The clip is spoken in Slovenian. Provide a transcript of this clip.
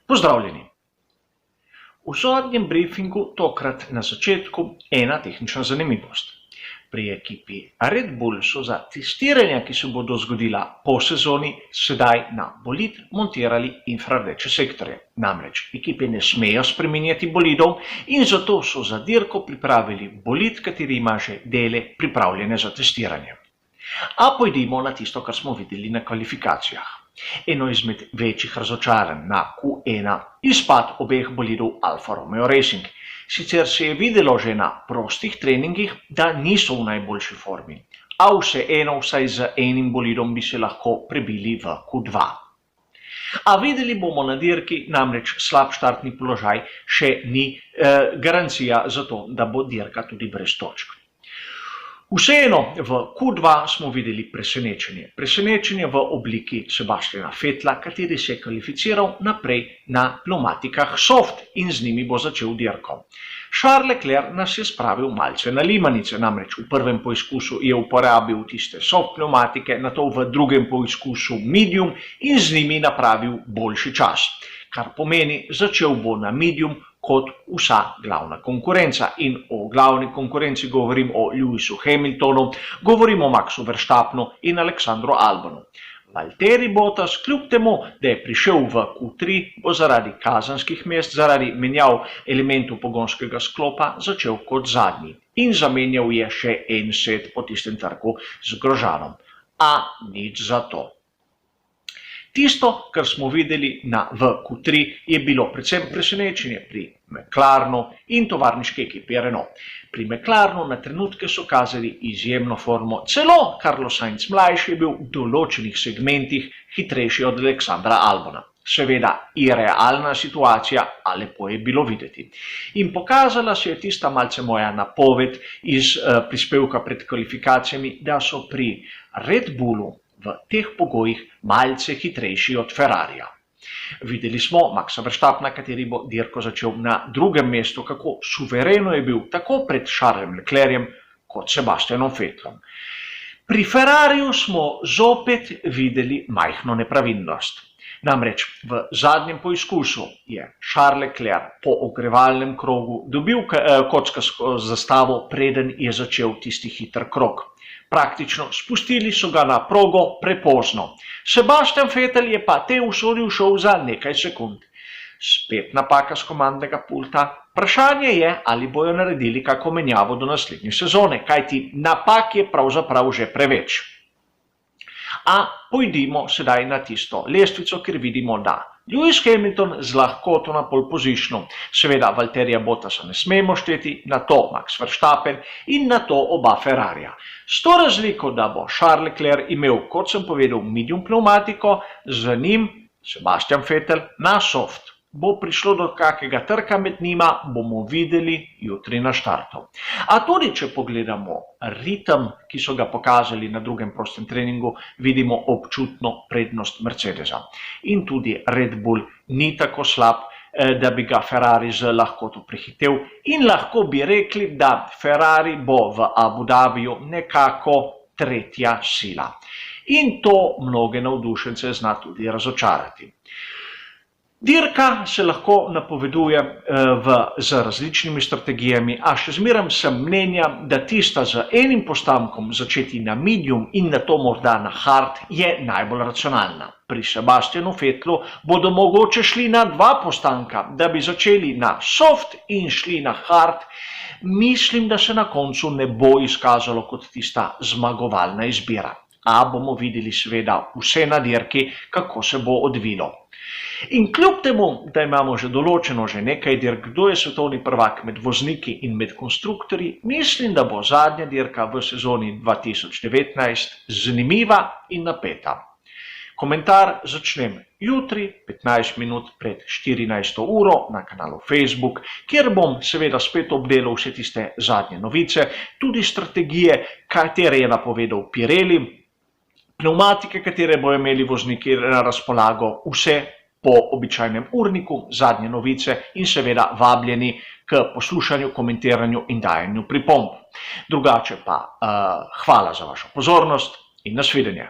Pozdravljeni! V zadnjem briefingu, tokrat na začetku, ena tehnična zanimivost. Pri ekipi Red Bull so za testiranja, ki se bodo zgodila po sezoni, sedaj na bolid montirali infrardeče sektorje. Namreč ekipe ne smejo spreminjati bolidov in zato so za dirko pripravili bolid, kateri ima že dele pripravljene za testiranje. A pojdimo na tisto, kar smo videli na kvalifikacijah. Eno izmed večjih razočaranj na Q1 izpad obeh bolidov Alfa Romeo Racing. Sicer se je videlo že na prostih treningih, da niso v najboljši formi, a vseeno vsaj z enim bolidom bi se lahko prebili v Q2. A videli bomo na dirki, namreč slab štartni položaj še ni garancija za to, da bo dirka tudi brez točk. Vseeno v Q2 smo videli presenečenje. Presenečenje v obliki Sebastiana Vettela, kateri se je kvalificiral naprej na pneumatikah soft in z njimi bo začel dirko. Charles Leclerc nas je spravil malce na limanice, namreč v prvem poizkusu je uporabil tiste soft pneumatike, nato v drugem poizkusu medium in z njimi napravil boljši čas. Kar pomeni, začel bo na medium kot vsa glavna konkurenca. In o glavni konkurenci govorim o Lewisu Hamiltonu, govorim o Maxu Verstappenu in Aleksandru Albonu. Valtteri Bottas, kljub temu, da je prišel v Q3, bo zaradi kazenskih mest, zaradi menjav elementov pogonskega sklopa začel kot zadnji. In zamenjal je še en set po tistem trku z Grožanom. A nič za to. Tisto, kar smo videli v Q3, je bilo predvsem presenečenje pri McLarenu in tovarniški ekipi Renault. Pri McLarenu na trenutke so kazali izjemno formo, celo Carlos Sainz mlajši je bil v določenih segmentih hitrejši od Aleksandra Albona. Seveda irealna situacija, a lepo je bilo videti. In pokazala se je tista malce moja napoved iz prispevka pred kvalifikacijami, da so pri Red Bullu v teh pogojih malce hitrejši od Ferrarija. Videli smo Maxa Verstappena, kateri bo dirko začel na drugem mestu, kako suvereno je bil tako pred Charlesom Leclercem kot Sebastianom Vettelom. Pri Ferrariju smo zopet videli majhno nepravilnost. Namreč v zadnjem poizkusu je Charles Leclerc po ogrevalnem krogu dobil kockasto zastavo, preden je začel tisti hiter krog. Praktično spustili so ga na progo prepozno. Sebastian Vettel je pa te usodil šel za nekaj sekund. Spet napaka s komandnega pulta. Vprašanje je, ali bojo naredili kako menjavo do naslednje sezone, kajti napak je pravzaprav že preveč. A pojdimo sedaj na tisto lestvico, kjer vidimo, da Lewis Hamilton z lahkoto na pole positionu, seveda Valtterija Bottasa ne smemo šteti, nato Max Verstappen in nato oba Ferrarija. S to razliko, da bo Charles Leclerc imel, kot sem povedal, medium pneumatiko, z njim Sebastian Vettel na soft. Bo prišlo do kakega trka med njima, bomo videli jutri na štartu. A tudi, če pogledamo ritem, ki so ga pokazali na drugem prostem treningu, vidimo občutno prednost Mercedesa. In tudi Red Bull ni tako slab, da bi ga Ferrari z lahkoto prehitel. In lahko bi rekli, da Ferrari bo v Abu Dhabiju nekako tretja sila. In to mnoge navdušence zna tudi razočarati. Dirka se lahko napoveduje z različnimi strategijami, a še zmeraj sem mnenja, da tista z enim postankom začeti na medium in nato morda na hard je najbolj racionalna. Pri Sebastianu Vettelu bodo mogoče šli na dva postanka, da bi začeli na soft in šli na hard. Mislim, da se na koncu ne bo izkazalo kot tista zmagovalna izbira. A bomo videli seveda vse na dirki, kako se bo odvilo. In kljub temu, da imamo že določeno že nekaj dirk, kdo je svetovni prvak med vozniki in med konstruktorji, mislim, da bo zadnja dirka v sezoni 2019 zanimiva in napeta. Komentar začnem jutri, 15 minut pred 14. uro na kanalu Facebook, kjer bom seveda spet obdelal vse tiste zadnje novice, tudi strategije, katere je napovedal Pirelli, pneumatike, katere bojo imeli vozniki na razpolago, vse po običajnem urniku, zadnje novice in seveda vabljeni k poslušanju, komentiranju in dajanju pripomb. Drugače pa hvala za vašo pozornost in nasvidenje.